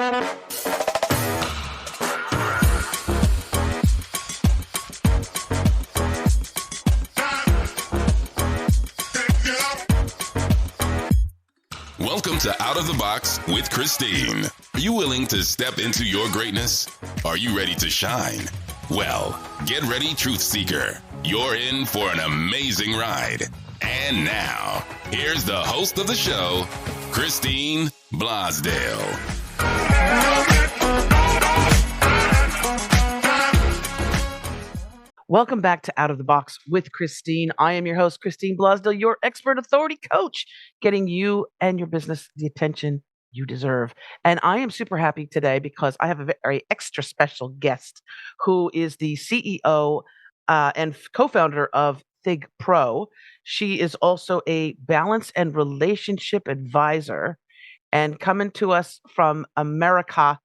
Welcome to Out of the Box with Christine. Are you willing to step into your greatness? Are you ready to shine? Well, get ready, Truth Seeker. You're in for an amazing ride. And now, here's the host of the show, Christine Blosdale. Welcome back to Out of the Box with Christine. I am your host, Christine Blosdale, your expert authority coach, getting you and your business the attention you deserve. And I am super happy today because I have a very extra special guest who is the CEO and co-founder of Thig Pro. She is also a balance and relationship advisor. And coming to us from America,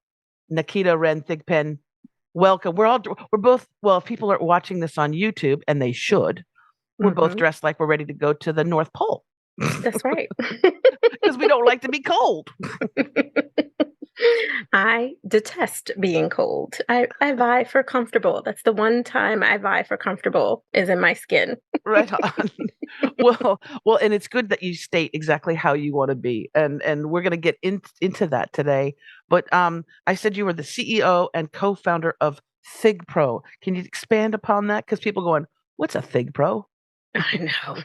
Naketa Ren Thigpen. Welcome. We're both, well, if people are watching this on YouTube, and they should, we're both dressed like we're ready to go to the North Pole. That's right. Because we don't like to be cold. I detest being cold. I vie for comfortable. That's the one time I vie for comfortable is in my skin. Right on. Well, and it's good that you state exactly how you want to be. And we're going to get into that today. But I said you were the CEO and co-founder of Thig Pro. Can you expand upon that? Because people going, what's a Thig Pro? I know.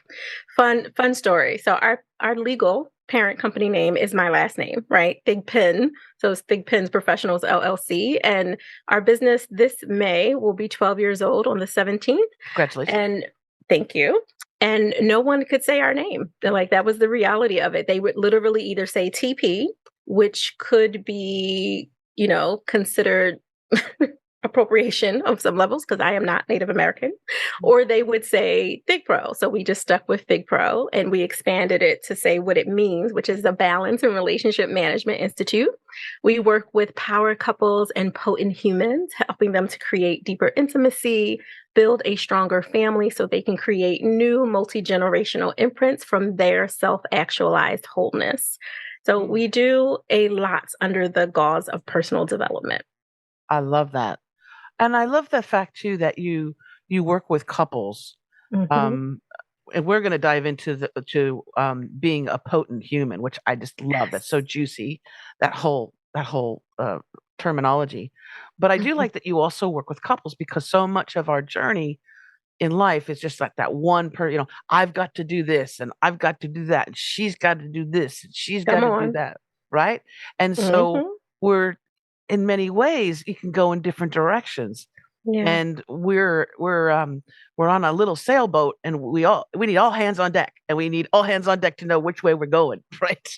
Fun story. So our legal parent company name is my last name, right? Thigpen. So it's Thigpen's Professionals LLC. And our business this May will be 12 years old on the 17th. Congratulations. And thank you. And no one could say our name. Like, that was the reality of it. They would literally either say TP, which could be, considered appropriation of some levels because I am not Native American, or they would say Thig Pro. So we just stuck with Thig Pro and we expanded it to say what it means, which is the Balance and Relationship Management Institute. We work with power couples and potent humans, helping them to create deeper intimacy, build a stronger family so they can create new multi-generational imprints from their self-actualized wholeness. So we do a lot under the gauze of personal development. I love that. And I love the fact too that you work with couples, and we're going to dive into being a potent human, which I just love. That's so juicy, that whole terminology. But I do like that you also work with couples because so much of our journey in life is just like that one I've got to do this and I've got to do that, and she's got to do this and she's got to do that, right? And so we're, in many ways, you can go in different directions. Yeah. And we're on a little sailboat, and we need all hands on deck, and we need all hands on deck to know which way we're going, right?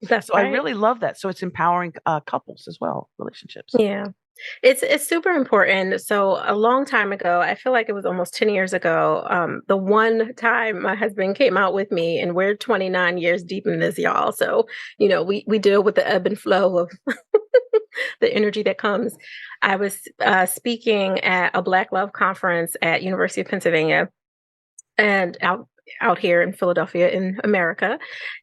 That's so right. I really love that. So it's empowering couples as well, relationships. Yeah. It's super important. So a long time ago, I feel like it was almost 10 years ago, the one time my husband came out with me, and we're 29 years deep in this, y'all. So, we deal with the ebb and flow of the energy that comes. I was speaking at a Black Love conference at University of Pennsylvania and out here in Philadelphia in America.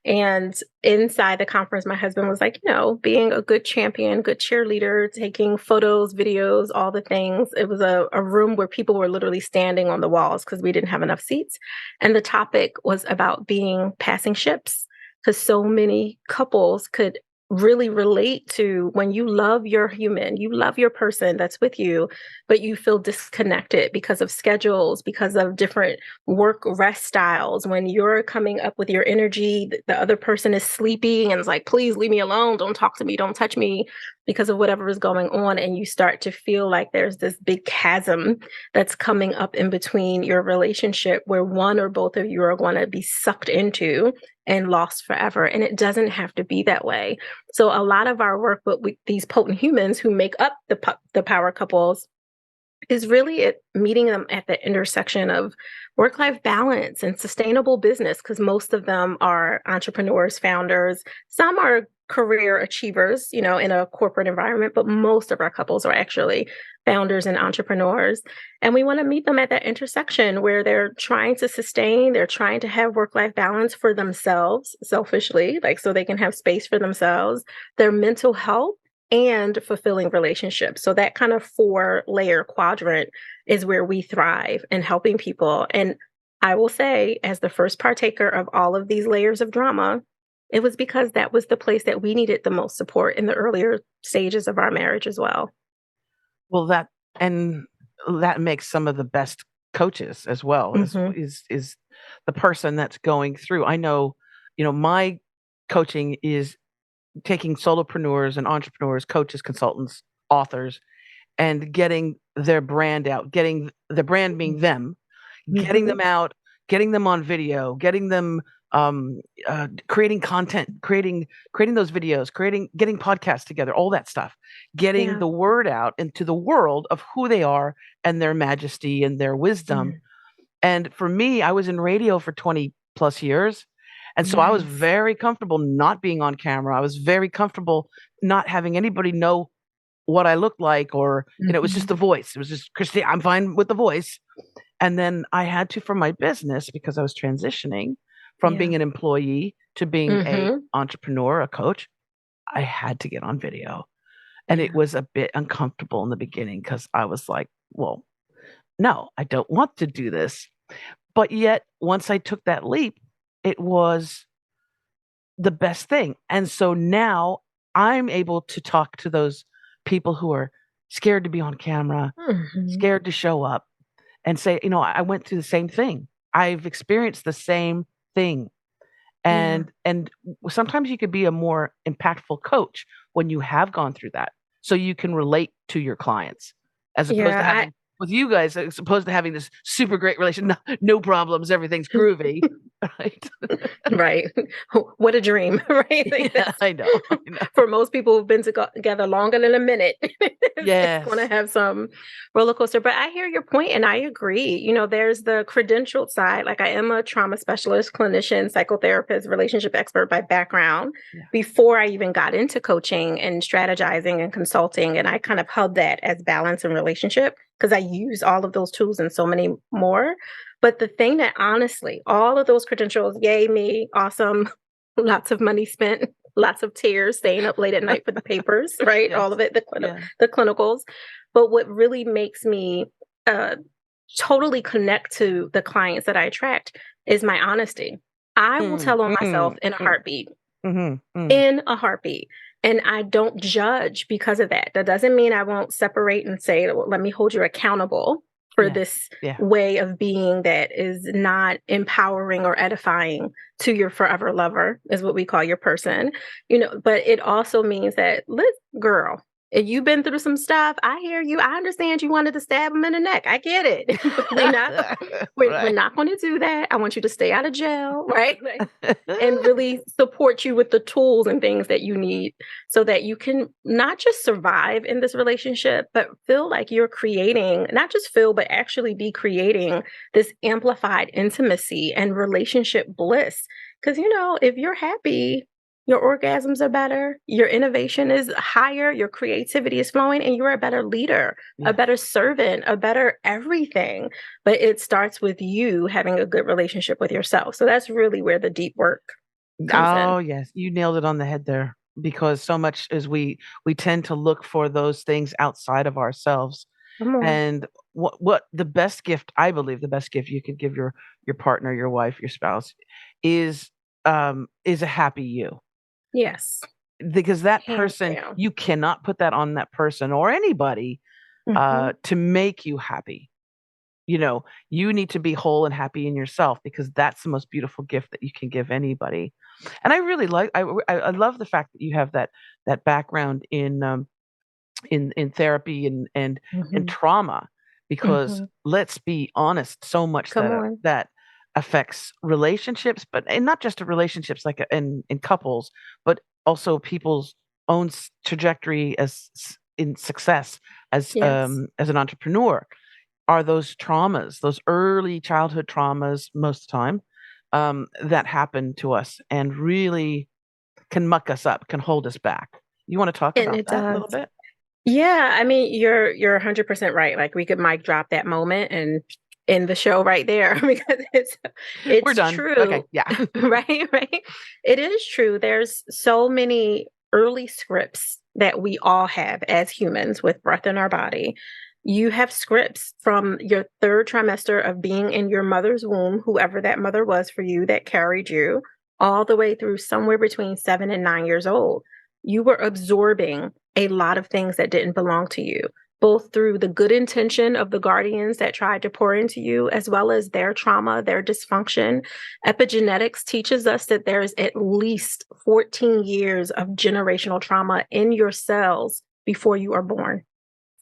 And inside the conference, my husband was like, being a good champion, good cheerleader, taking photos, videos, all the things. It was a room where people were literally standing on the walls because we didn't have enough seats. And the topic was about passing ships, because so many couples could really relate to when you love your human, you love your person that's with you, but you feel disconnected because of schedules, because of different work rest styles. When you're coming up with your energy, the other person is sleeping and it's like, please leave me alone. Don't talk to me. Don't touch me, because of whatever is going on. And you start to feel like there's this big chasm that's coming up in between your relationship where one or both of you are going to be sucked into and lost forever. And it doesn't have to be that way. So a lot of our work with these potent humans who make up the power couples is really meeting them at the intersection of work-life balance and sustainable business, because most of them are entrepreneurs, founders. Some are career achievers, in a corporate environment, but most of our couples are actually founders and entrepreneurs. And we want to meet them at that intersection where they're trying to sustain, they're trying to have work-life balance for themselves, selfishly, so they can have space for themselves, their mental health, and fulfilling relationships. So that kind of 4-layer quadrant is where we thrive in helping people. And I will say, as the first partaker of all of these layers of drama, it was because that was the place that we needed the most support in the earlier stages of our marriage as well. Well, that makes some of the best coaches as well, Hmm. is the person that's going through. I know, my coaching is taking solopreneurs and entrepreneurs, coaches, consultants, authors, and getting their brand out, getting the brand being them, getting Hmm. them out, getting them on video, getting them creating content, creating those videos, getting podcasts together, all that stuff, getting Yeah. the word out into the world of who they are and their majesty and their wisdom. Mm. And for me, I was in radio for 20 plus years. And so I was Nice. very comfortable not being on camera. I was very comfortable not having anybody know what I looked like, or, it was just Hmm. the voice. It was just, Christy, I'm fine with the voice. And then I had to, for my business, because I was transitioning from Yeah. being an employee to being a Hmm. entrepreneur, a coach, I had to get on video. And it Yeah. was a bit uncomfortable in the beginning because I was like, well, no, I don't want to do this. But yet, once I took that leap, it was the best thing. And so now I'm able to talk to those people who are scared to be on camera, Hmm. scared to show up, and say, I went through the same thing. I've experienced the same thing. Yeah. And sometimes you could be a more impactful coach when you have gone through that. So you can relate to your clients as opposed to Yeah. having with you guys, as opposed to having this super great relation, no problems, everything's groovy. Right. Right. What a dream, right? Like Yeah, that's I know. I know. for most people who've been together longer than a minute, it's going to Yes. have some roller coaster. But I hear your point and I agree. There's the credentialed side. Like I am a trauma specialist, clinician, psychotherapist, relationship expert by background Yeah. before I even got into coaching and strategizing and consulting. And I kind of held that as balance and relationship because I use all of those tools and so many more. But the thing that honestly, all of those credentials, yay, me, awesome, lots of money spent, lots of tears, staying up late at night for the papers, right? Yes. All of it, Yeah. the clinicals. But what really makes me uh, totally connect to the clients that I attract is my honesty. I will Mm, tell on myself mm, in a mm, heartbeat, mm. in a heartbeat. And I don't judge because of that. That doesn't mean I won't separate and say, well, let me hold you accountable for Yeah. this Yeah. way of being that is not empowering or edifying to your forever lover, is what we call your person. But it also means that, girl, if you've been through some stuff, I hear you. I understand you wanted to stab him in the neck. I get it. But we're Right. not going to do that. I want you to stay out of jail, right? And really support you with the tools and things that you need so that you can not just survive in this relationship, but feel like you're creating, not just feel, but actually be creating this amplified intimacy and relationship bliss. Because, if you're happy, your orgasms are better, your innovation is higher, your creativity is flowing, and you're a better leader, a Yeah. better servant, a better everything. But it starts with you having a good relationship with yourself. So that's really where the deep work comes in. Oh, yes. You nailed it on the head there, because so much as we tend to look for those things outside of ourselves. Come on. And what the best gift, I believe the best gift you could give your partner, your wife, your spouse is a happy you. Yes. Because that Hands person, down. you cannot put that on that person or anybody Mhm. to make you happy. You need to be whole and happy in yourself, because that's the most beautiful gift that you can give anybody. And I really I love the fact that you have that background in therapy and Mhm. trauma, because Mhm. let's be honest, so much Come on. that affects relationships, but and not just relationships like in couples, but also people's own trajectory in success Yes. as an entrepreneur, are those traumas, those early childhood traumas, most of the time, that happen to us and really can muck us up, can hold us back. You want to talk And about it that a does. little bit? Yeah, I mean, you're 100% right. Like we could mic drop that moment and end the show right there because We're it's done. Okay, true. yeah. Right, right. It is true. There's so many early scripts that we all have as humans with breath in our body. You have scripts from your third trimester of being in your mother's womb, whoever that mother was for you that carried you, all the way through somewhere between 7 and 9 years old. You were absorbing a lot of things that didn't belong to you, both through the good intention of the guardians that tried to pour into you, as well as their trauma, their dysfunction. Epigenetics teaches us that there's at least 14 years of generational trauma in your cells before you are born.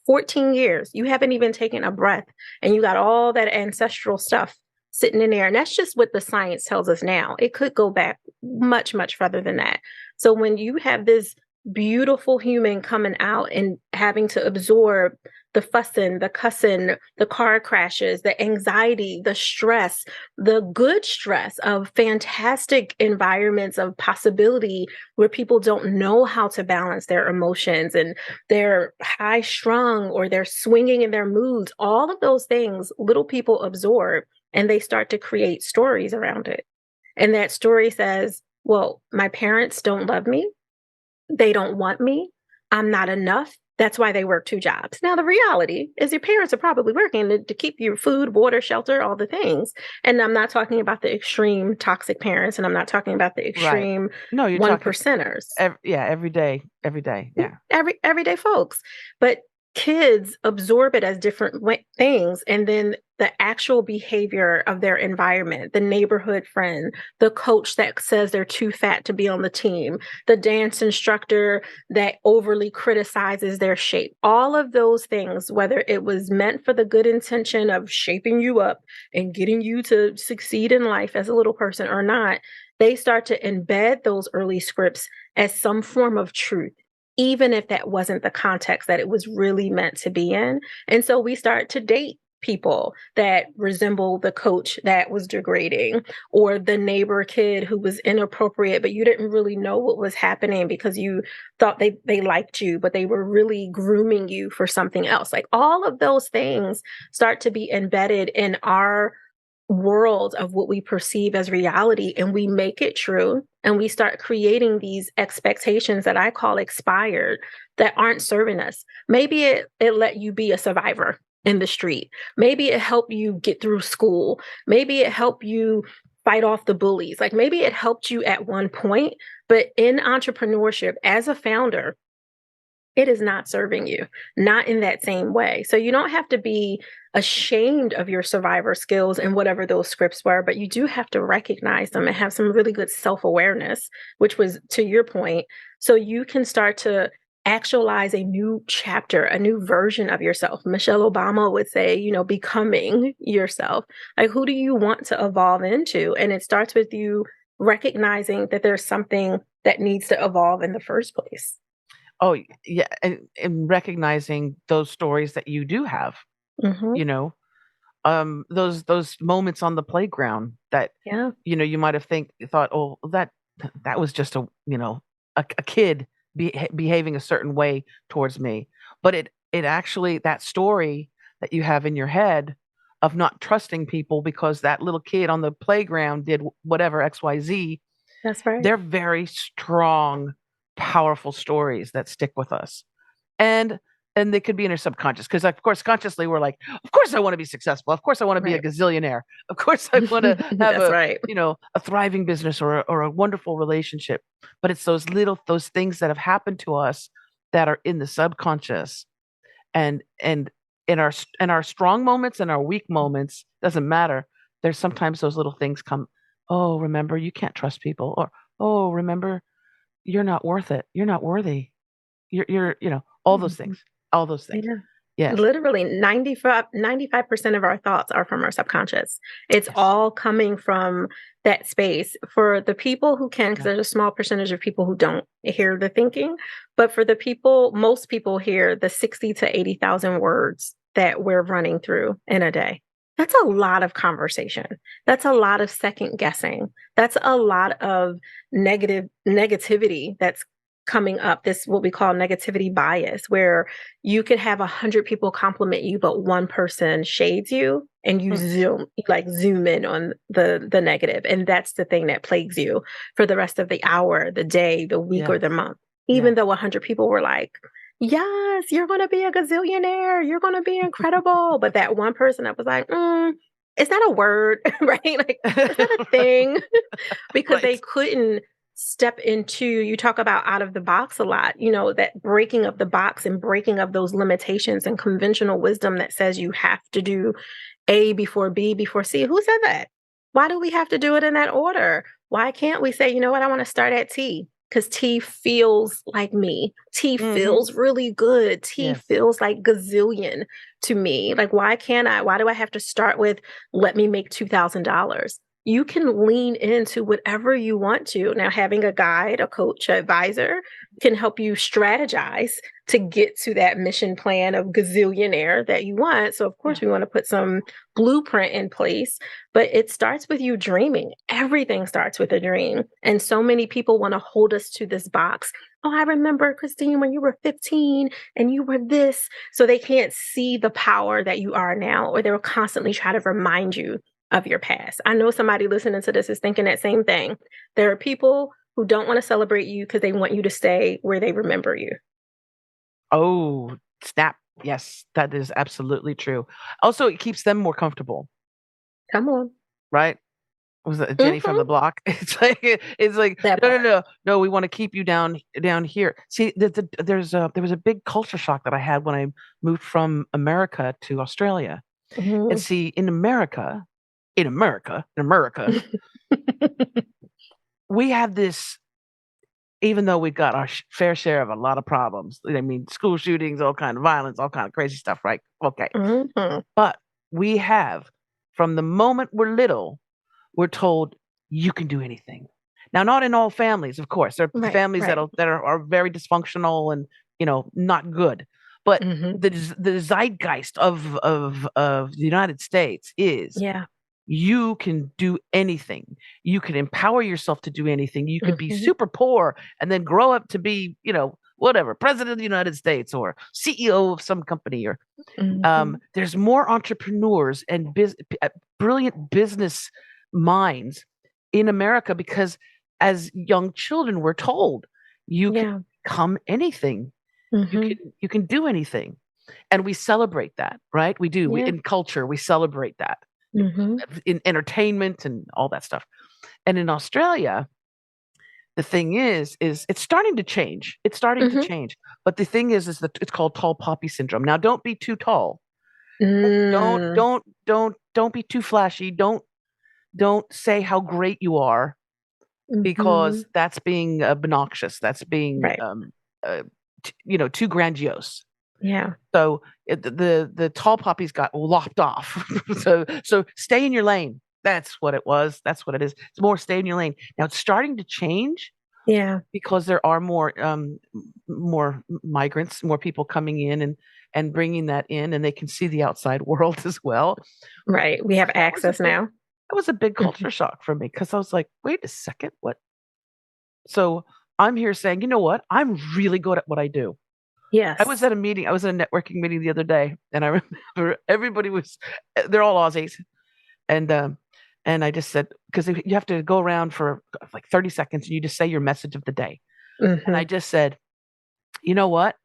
14 years. You haven't even taken a breath, and you got all that ancestral stuff sitting in there. And that's just what the science tells us now. It could go back much, much further than that. So when you have this beautiful human coming out and having to absorb the fussing, the cussing, the car crashes, the anxiety, the stress, the good stress of fantastic environments of possibility where people don't know how to balance their emotions and they're high strung or they're swinging in their moods, all of those things little people absorb and they start to create stories around it. And that story says, well, my parents don't love me. They don't want me. I'm not enough. That's why they work 2 jobs. Now, the reality is your parents are probably working to keep you food, water, shelter, all the things. And I'm not talking about the extreme toxic parents, and I'm not talking about the Right. extreme No, you're one talking percenters. every day. Yeah. Everyday folks. But kids absorb it as different things. And then the actual behavior of their environment, the neighborhood friend, the coach that says they're too fat to be on the team, the dance instructor that overly criticizes their shape, all of those things, whether it was meant for the good intention of shaping you up and getting you to succeed in life as a little person or not, they start to embed those early scripts as some form of truth, even if that wasn't the context that it was really meant to be in. And so we start to date people that resemble the coach that was degrading or the neighbor kid who was inappropriate, but you didn't really know what was happening because you thought they liked you, but they were really grooming you for something else. Like all of those things start to be embedded in our world of what we perceive as reality, and we make it true, and we start creating these expectations that I call expired that aren't serving us. Maybe it let you be a survivor in the street. Maybe it helped you get through school. Maybe it helped you fight off the bullies. Like maybe it helped you at one point, but in entrepreneurship as a founder, it is not serving you, not in that same way. So you don't have to be ashamed of your survivor skills and whatever those scripts were, but you do have to recognize them and have some really good self-awareness, which was to your point, so you can start to actualize a new chapter, a new version of yourself. Michelle Obama would say, becoming yourself. Like, who do you want to evolve into? And it starts with you recognizing that there's something that needs to evolve in the first place. Oh, yeah, and recognizing those stories that you do have, Mm-hmm. those moments on the playground that, Yeah. you might have thought, oh, that was just a kid behaving a certain way towards me. But it actually, that story that you have in your head of not trusting people because that little kid on the playground did whatever XYZ, That's right. they're very strong, powerful stories that stick with us. And they could be in our subconscious because, of course, consciously we're like, of course I want to be successful. Of course I want to be a Right. gazillionaire. Of course I want to have That's right. a thriving business or a wonderful relationship. But it's those things that have happened to us that are in the subconscious, and in our strong moments and our weak moments, doesn't matter. There's sometimes those little things come. Oh, remember, you can't trust people. Or, oh, remember, you're not worth it. You're not worthy. You're all those Mhm. things. All those things. Yeah. Yes. Literally 95% of our thoughts are from our subconscious. It's Yes. all coming from that space. For the people who can, because Yeah. there's a small percentage of people who don't hear the thinking, but for most people hear the 60 to 80,000 words that we're running through in a day. That's a lot of conversation. That's a lot of second guessing. That's a lot of negativity that's coming up. This what we call negativity bias, where you could have 100 people compliment you, but one person shades you, and you zoom in on the negative, and that's the thing that plagues you for the rest of the hour, the day, the week, or Yes. the month. even though 100 people were like, yes, you're going to be a gazillionaire. You're going to be incredible. But that one person that was like, is that a word? Right? Like, is that a thing? Because they Right. couldn't step into, you talk about out of the box a lot, that breaking of the box and breaking of those limitations and conventional wisdom that says you have to do A before B before C. Who said that? Why do we have to do it in that order? Why can't we say, you know what, I want to start at T because T feels like me. T Mm-hmm. feels really good. T Yes. feels like gazillion to me. Like, why can't I? Why do I have to start with, let me make $2,000? You can lean into whatever you want to. Now, having a guide, a coach, an advisor can help you strategize to get to that mission plan of gazillionaire that you want. So, of course, we want to put some blueprint in place, but it starts with you dreaming. Everything starts with a dream. And so many people want to hold us to this box. Oh, I remember, Christine, when you were 15 and you were this. So they can't see the power that you are now, or they'll constantly try to remind you of your past. I know somebody listening to this is thinking that same thing. There are people who don't want to celebrate you because they want you to stay where they remember you. Oh, snap. Yes, that is absolutely true. Also, it keeps them more comfortable, Come on. right? Was it Jenny from the block? It's like That no, no, part. no, no. We want to keep you down here. See, there was a big culture shock that I had when I moved from America to Australia. And Mhm. see, in America, we have this. Even though we've got our fair share of a lot of problems, I mean, school shootings, all kind of violence, all kind of crazy stuff, right? Okay, Mhm. but we have, from the moment we're little, we're told you can do anything. Now, not in all families, of course. There are Right, families right. that are very dysfunctional and not good. But Mhm. the zeitgeist of the United States is Yeah. you can do anything. You can empower yourself to do anything. You could be Mhm. super poor and then grow up to be, whatever, president of the United States or CEO of some company. Or Mhm. there's more entrepreneurs and brilliant business minds in America because as young children, we're told you can Yeah. become anything. You can Mhm. you can do anything, and we celebrate that, right? We do. Yeah. In culture, we celebrate that Mhm. in entertainment and all that stuff. And in Australia, the thing is it's starting to change. It's starting to Mhm. change. But the thing is that it's called tall poppy syndrome. Now, don't be too tall. Don't Mm. don't don't be too flashy. Don't say how great you are because Mhm. that's being obnoxious. That's being Right. uh, too grandiose. Yeah. So the tall poppies got lopped off. So stay in your lane. That's what it was. That's what it is. It's more stay in your lane. Now it's starting to change Yeah. because there are more migrants, more people coming in and bringing that in, and they can see the outside world as well. Right. We have But access now. that was a big Mhm. culture shock for me because I was like, wait a second, what? So I'm here saying, you know what? I'm really good at what I do. I was Yes. at a meeting. I was at a networking meeting the other day, and I remember everybody was. They're all Aussies, and and I just said because you have to go around for like 30 seconds, and you just say your message of the day. And I Mhm. just said, you know what?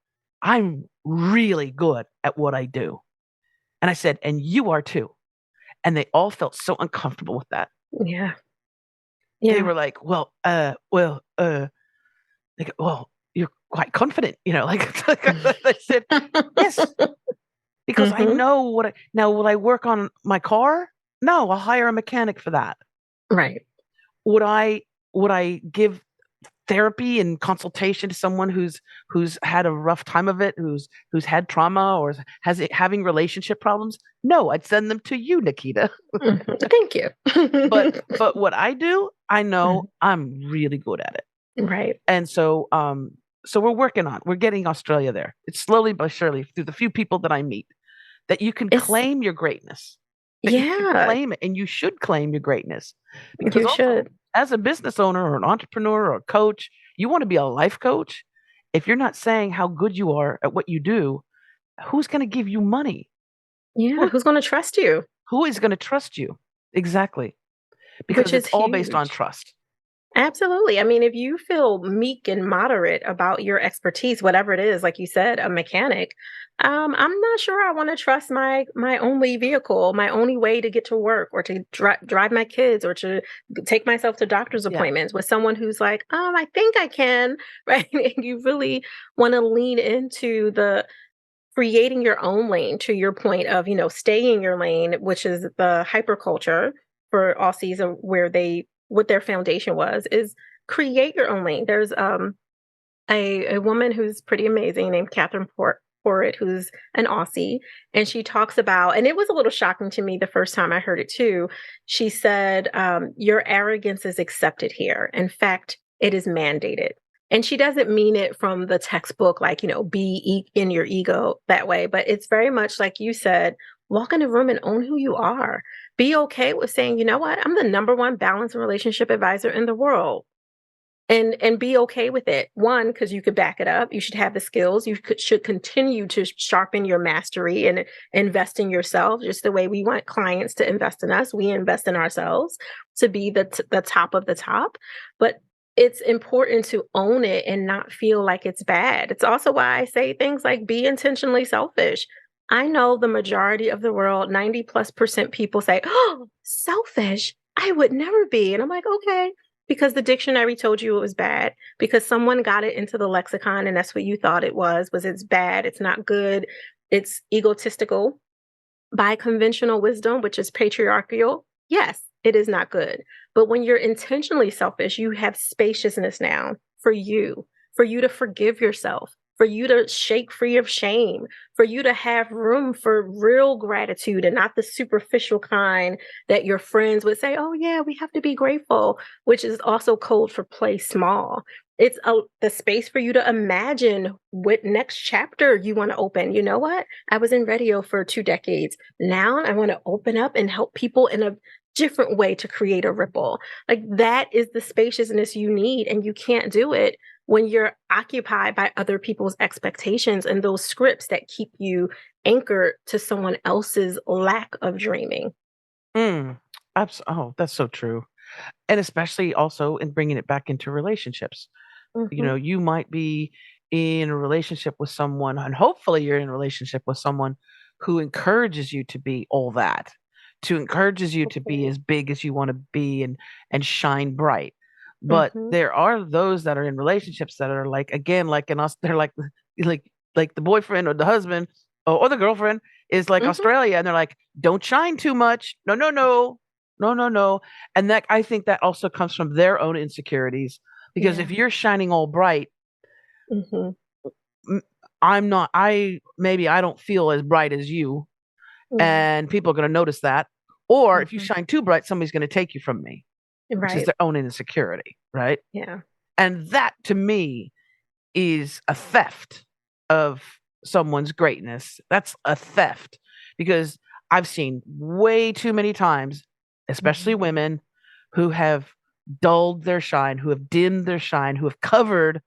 I'm really good at what I do. And I said, and you are too. And they all felt so uncomfortable with that. Yeah. They Yeah. were like, they go, well, you're quite confident, like I said, yes, because I Mhm. know now, will I work on my car? No, I'll hire a mechanic for that. Right. Would I give therapy and consultation to someone who's had a rough time of it, who's had trauma or having relationship problems? No, I'd send them to you, Naketa. Mhm. Thank you. But what I do, I know Mhm. I'm really good at it. Right. And so we're getting Australia there. It's slowly but surely through the few people that I meet that you can It's claim your greatness, that you can yeah, claim it, and you should claim your greatness. Because you also, should. as a business owner or an entrepreneur or a coach, you want to be a life coach. If you're not saying how good you are at what you do, who's going to give you money? Yeah, Who, who's gonna trust you? who is going to trust you? Exactly. Because Which it's is all based on huge. trust. Absolutely. I mean, if you feel meek and moderate about your expertise, whatever it is, like you said, a mechanic, I'm not sure I want to trust my only vehicle, my only way to get to work, or to drive my kids, or to take myself to doctor's Yeah. appointments with someone who's like, I think I can, right? And you really want to lean into the creating your own lane, to your point of, stay in your lane, which is the hyperculture for Aussies, where they what their foundation was, is create your own lane. There's a woman who's pretty amazing named Catherine Porritt, who's an Aussie, and she talks about, and it was a little shocking to me the first time I heard it too. She said, "Your arrogance is accepted here. In fact, it is mandated." And she doesn't mean it from the textbook, like, in your ego that way, but it's very much like you said, walk in a room and own who you are. Be okay with saying, you know what, I'm the number one balance and relationship advisor in the world, and be okay with it. One, because you could back it up. You should have the skills. Should continue to sharpen your mastery and invest in yourself, just the way we want clients to invest in us. We invest in ourselves to be the top of the top. But it's important to own it and not feel like it's bad. It's also why I say things like be intentionally selfish. I know the majority of the world, 90+% people say, "Oh, selfish. I would never be." And I'm like, okay, because the dictionary told you it was bad, because someone got it into the lexicon and that's what you thought it was it's bad, it's not good, it's egotistical. By conventional wisdom, which is patriarchal, yes, it is not good. But when you're intentionally selfish, you have spaciousness now for you to forgive yourself, for you to shake free of shame, for you to have room for real gratitude and not the superficial kind that your friends would say, "Oh, yeah, we have to be grateful," which is also code for play small. It's the space for you to imagine what next chapter you want to open. You know what? I was in radio for 2 decades. Now I want to open up and help people in a different way to create a ripple. Like, that is the spaciousness you need. And you can't do it when you're occupied by other people's expectations and those scripts that keep you anchored to someone else's lack of dreaming. Mm, oh, that's so true. And especially also in bringing it back into relationships. Hmm. You might be in a relationship with someone, and hopefully you're in a relationship with someone who encourages you to be all that, to encourages you to be as big as you want to be and shine bright. But Hmm. there are those that are in relationships that are like, again, like in us, they're like the boyfriend or the husband or the girlfriend is like Hmm. Australia, and they're like, don't shine too much. No, no, no, no, no, no. And that, I think, that also comes from their own insecurities, because Yeah. if you're shining all bright, Hmm. m- I'm not, maybe I don't feel as bright as you, Yeah. and people are going to notice that. Or if you Hmm. shine too bright, somebody's going to take you from me, which is Right. their own insecurity, right? Yeah. And that to me is a theft of someone's greatness. That's a theft, because I've seen way too many times, especially Hmm. women, who have dulled their shine, who have dimmed their shine, who have covered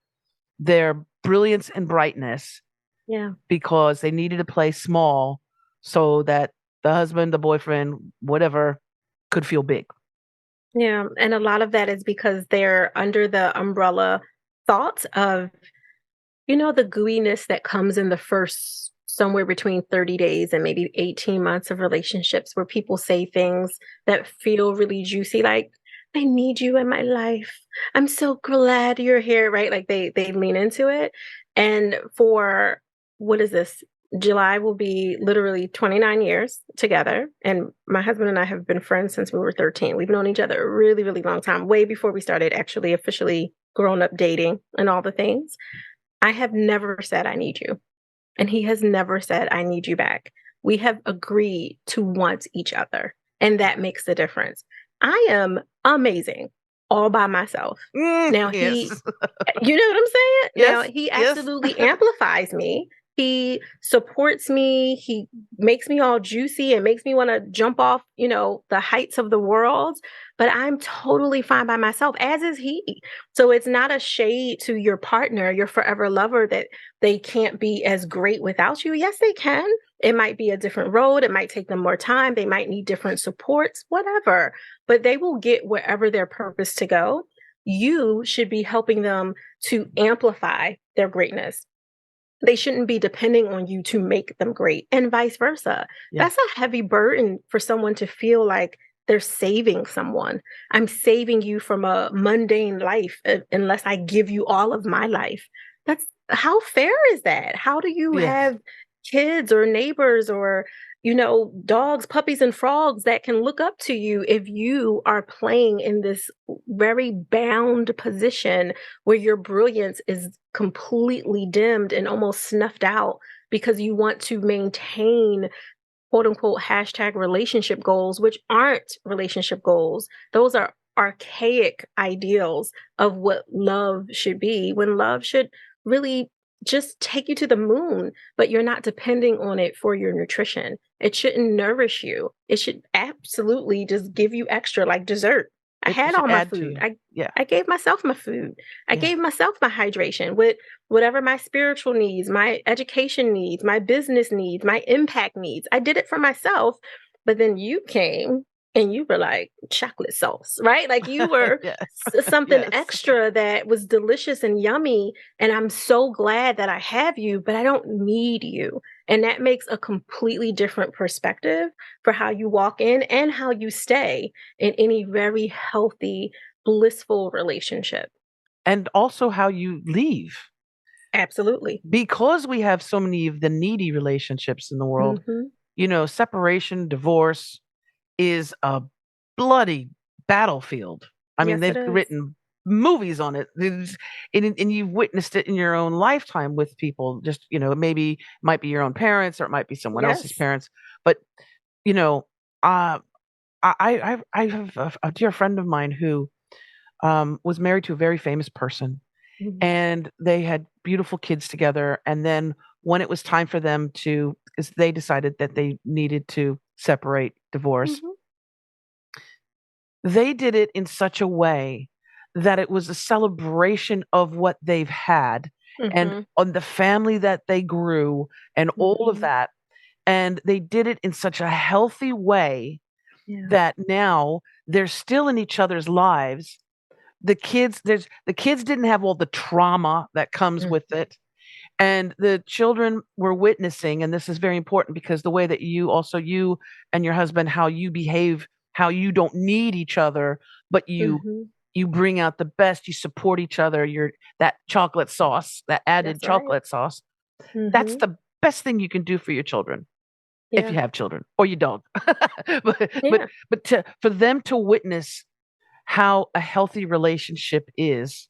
their brilliance and brightness Yeah. because they needed to play small so that the husband, the boyfriend, whatever, could feel big. Yeah. And a lot of that is because they're under the umbrella thought of, the gooiness that comes in the first somewhere between 30 days and maybe 18 months of relationships, where people say things that feel really juicy, like, "I need you in my life. I'm so glad you're here," right? Like, they lean into it. And for, what is this? July will be literally 29 years together. And my husband and I have been friends since we were 13. We've known each other a really, really long time, way before we started actually officially grown up dating and all the things. I have never said, "I need you." And he has never said, "I need you back." We have agreed to want each other. And that makes the difference. I am amazing all by myself. Now, Yes. you know what I'm saying? Now, Yes. he Yes. absolutely amplifies me. He supports me. He makes me all juicy and makes me want to jump off, the heights of the world. But I'm totally fine by myself, as is he. So it's not a shade to your partner, your forever lover, that they can't be as great without you. Yes, they can. It might be a different road. It might take them more time. They might need different supports, whatever. But they will get wherever their purpose to go. you should be helping them to amplify their greatness. They shouldn't be depending on you to make them great, and vice versa. Yeah. That's a heavy burden for someone to feel like they're saving someone. I'm saving you from a mundane life unless I give you all of my life. That's how fair is that? How do you Yes. have kids or neighbors or dogs, puppies, and frogs that can look up to you if you are playing in this very bound position where your brilliance is completely dimmed and almost snuffed out because you want to maintain quote unquote hashtag relationship goals, which aren't relationship goals. Those are archaic ideals of what love should be, when love should really just take you to the moon, but you're not depending on it for your nutrition. It shouldn't nourish you. It should absolutely just give you extra, like dessert. I It had should all my add to food. you. I Yeah. I gave myself my food. I Yeah. gave myself my hydration with whatever my spiritual needs, my education needs, my business needs, my impact needs. I did it for myself, but then you came and you were like chocolate sauce, right? Like you were Yes. something Yes. extra that was delicious and yummy. And I'm so glad that I have you, but I don't need you. And that makes a completely different perspective for how you walk in and how you stay in any very healthy, blissful relationship. And also how you leave. Absolutely. Because we have so many of the needy relationships in the world, Mhm. separation, divorce is a bloody battlefield. I mean, Yes, it they've is. written movies on it. And you've witnessed it in your own lifetime with people. Just, maybe it might be your own parents or it might be someone else's Yes. parents. But, you know, uh, I have a dear friend of mine who was married to a very famous person, Mhm. and they had beautiful kids together. And then when it was time for them to, because they decided that they needed to separate, divorce, Mhm. they did it in such a way that it was a celebration of what they've had and Mhm. on the family that they grew and all of Mhm. that. And they did it in such a healthy way Yeah. that now they're still in each other's lives. The kids didn't have all the trauma that comes Mm. with it. And the children were witnessing, and this is very important because the way that you and your husband, how you behave, how you don't need each other, but you Mhm. you bring out the best, you support each other, you're that chocolate sauce, that added That's right. chocolate sauce. That's Mhm. the best thing you can do for your children if Yeah. you have children or your dog. but but Yeah. but for them to witness how a healthy relationship is.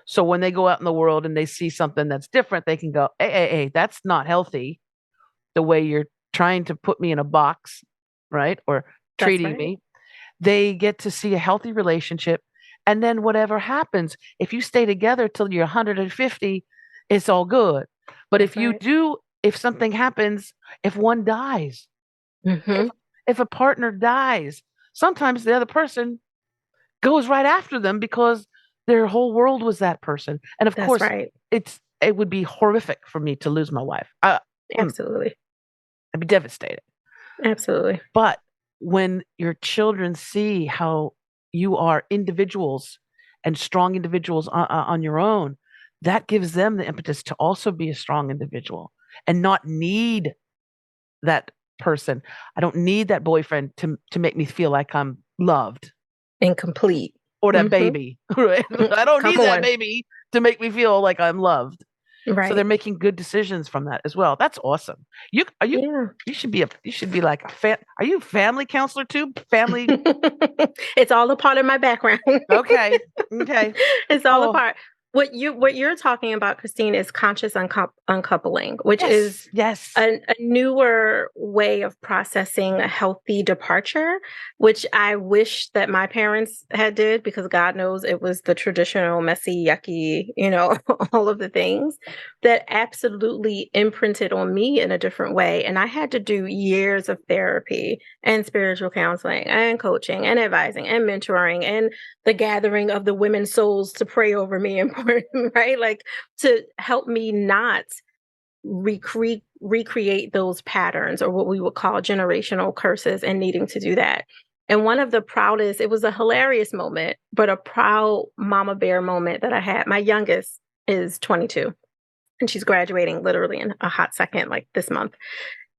So when they go out in the world and they see something that's different, they can go, hey, that's not healthy the way you're trying to put me in a box, right? Or That's treating right. me. They get to see a healthy relationship. And then whatever happens, if you stay together till you're 150, it's all good. But That's right. if something happens, if one dies, if Mhm. if a partner dies, sometimes the other person goes right after them because their whole world was that person. And of That's course, right. it would be horrific for me to lose my wife. Absolutely. I'd be devastated. Absolutely. But when your children see how you are individuals and strong individuals on your own, that gives them the impetus to also be a strong individual and not need that person. I don't need that boyfriend to make me feel like I'm loved. Incomplete. Or that Mhm. baby, right? I don't Come need that on. baby to make me feel like I'm loved. So they're Right. making good decisions from that as well. That's awesome. You are you Yeah. you should be like a are you a family counselor too? Family. It's all a part of my background. Okay. Okay. It's all a Oh, part. What you're talking about, Christine, is conscious uncoupling, which is yes. Yes. a newer way of processing a healthy departure, which I wish that my parents had did, because God knows it was the traditional messy, yucky, all of the things that absolutely imprinted on me in a different way. And I had to do years of therapy and spiritual counseling and coaching and advising and mentoring and the gathering of the women's souls to pray over me and right, like to help me not recreate those patterns, or what we would call generational curses, and needing to do that. And one of the proudest, it was a hilarious moment, but a proud mama bear moment that I had. My youngest is 22 and she's graduating literally in a hot second, like this month.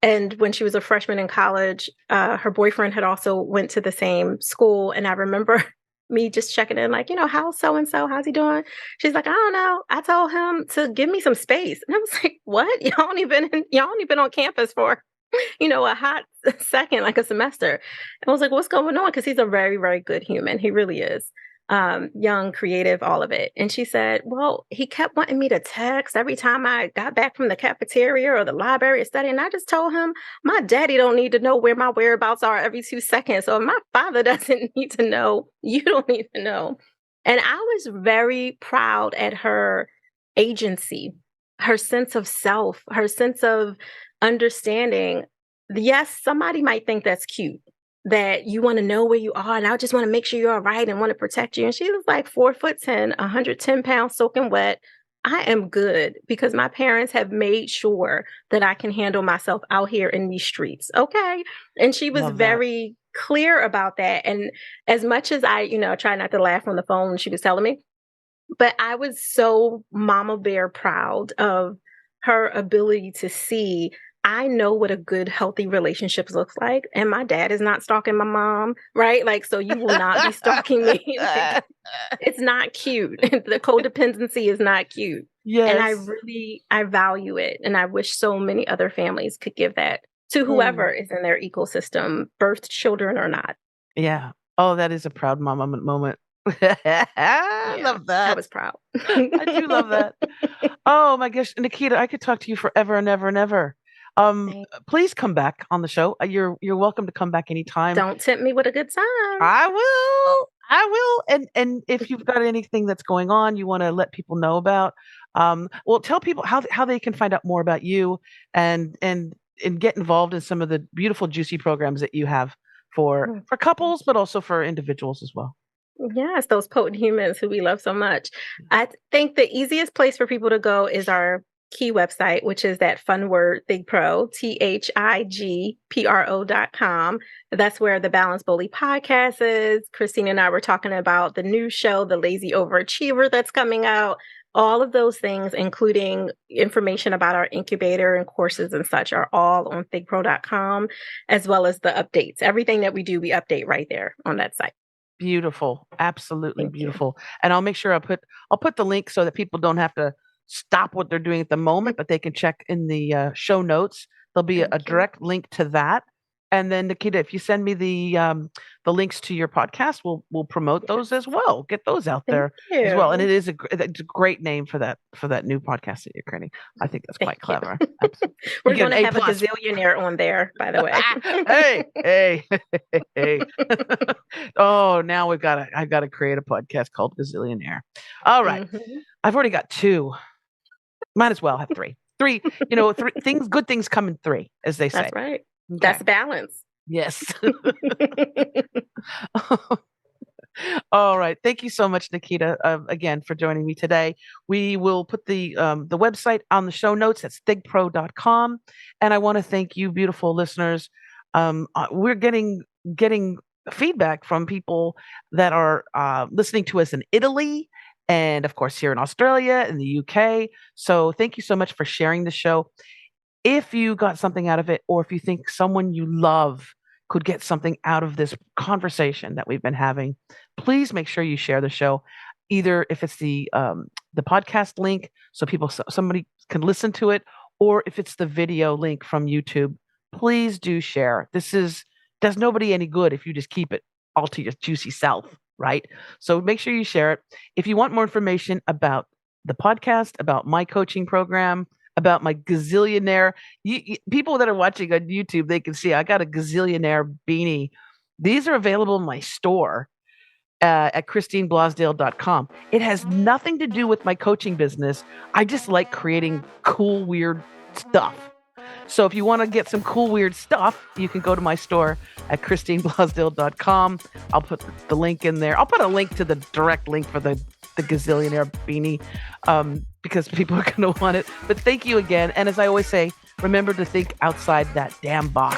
And when she was a freshman in college, her boyfriend had also went to the same school. And I remember me just checking in, like, how's so-and-so? How's he doing? She's like, I don't know. I told him to give me some space. And I was like, what? Y'all only been on campus for, a hot second, like a semester. And I was like, what's going on? Because he's a very, very good human. He really is. Young, creative, all of it. And she said, well, he kept wanting me to text every time I got back from the cafeteria or the library or study. And I just told him, my daddy don't need to know where my whereabouts are every 2 seconds. So if my father doesn't need to know, you don't need to know. And I was very proud at her agency, her sense of self, her sense of understanding. Yes, somebody might think that's cute, that you want to know where you are, and I just want to make sure you're all right and want to protect you. And she was like 4'10", 110 pounds, soaking wet. I am good because my parents have made sure that I can handle myself out here in these streets. Okay. And she was very clear about that. And as much as I, try not to laugh on the phone when she was telling me, but I was so mama bear proud of her ability to see, I know what a good, healthy relationship looks like. And my dad is not stalking my mom, right? Like, so you will not be stalking me. Like, it's not cute. The codependency is not cute. Yes. And I value it. And I wish so many other families could give that to whoever is in their ecosystem, birthed children or not. Yeah. Oh, that is a proud mama moment. I love that. I was proud. I do love that. Oh my gosh, Naketa, I could talk to you forever and ever and ever. Please come back on the show. You're welcome to come back anytime. Don't tempt me with a good time. I will. And if you've got anything that's going on you want to let people know about, well, tell people how they can find out more about you and get involved in some of the beautiful, juicy programs that you have for couples, but also for individuals as well. Yes, those potent humans who we love so much. I think the easiest place for people to go is our key website, which is that fun word, ThigPro, THIGPRO.com. That's where the Balance Boldly podcast is. Christine and I were talking about the new show, The Lazy Overachiever, that's coming out. All of those things, including information about our incubator and courses and such, are all on ThigPro.com, as well as the updates. Everything that we do, we update right there on that site. Beautiful. Absolutely Thank beautiful. You. And I'll make sure I'll put the link so that people don't have to stop what they're doing at the moment, but they can check in the show notes. There'll be a direct link to that. And then Naketa, if you send me the links to your podcast, we'll promote those as well. Get those out there as well. And it's a great name for that new podcast that you're creating. I think that's quite clever. We're going to have a gazillionaire on there, by the way. hey. Oh, now I've got to create a podcast called Gazillionaire. All right. Mm-hmm. I've already got 2. Might as well have 3. 3, good things come in 3, as they say. That's right. Okay. That's balance. Yes. All right. Thank you so much, Naketa, again, for joining me today. We will put the website on the show notes. That's thigpro.com. And I want to thank you, beautiful listeners. We're getting feedback from people that are listening to us in Italy and, of course, here in Australia and the UK. So thank you so much for sharing the show. If you got something out of it, or if you think someone you love could get something out of this conversation that we've been having, please make sure you share the show. Either if it's the podcast link, so somebody can listen to it, or if it's the video link from YouTube, please do share. This does nobody any good if you just keep it all to your juicy self, right? So make sure you share it. If you want more information about the podcast, about my coaching program, about my gazillionaire, people that are watching on YouTube, they can see I got a gazillionaire beanie. These are available in my store at christineblasdale.com. It has nothing to do with my coaching business. I just like creating cool, weird stuff. So if you want to get some cool, weird stuff, you can go to my store at christineblasdale.com. I'll put the link in there. I'll put a link to the direct link for the gazillionaire beanie because people are going to want it. But thank you again. And as I always say, remember to think outside that damn box.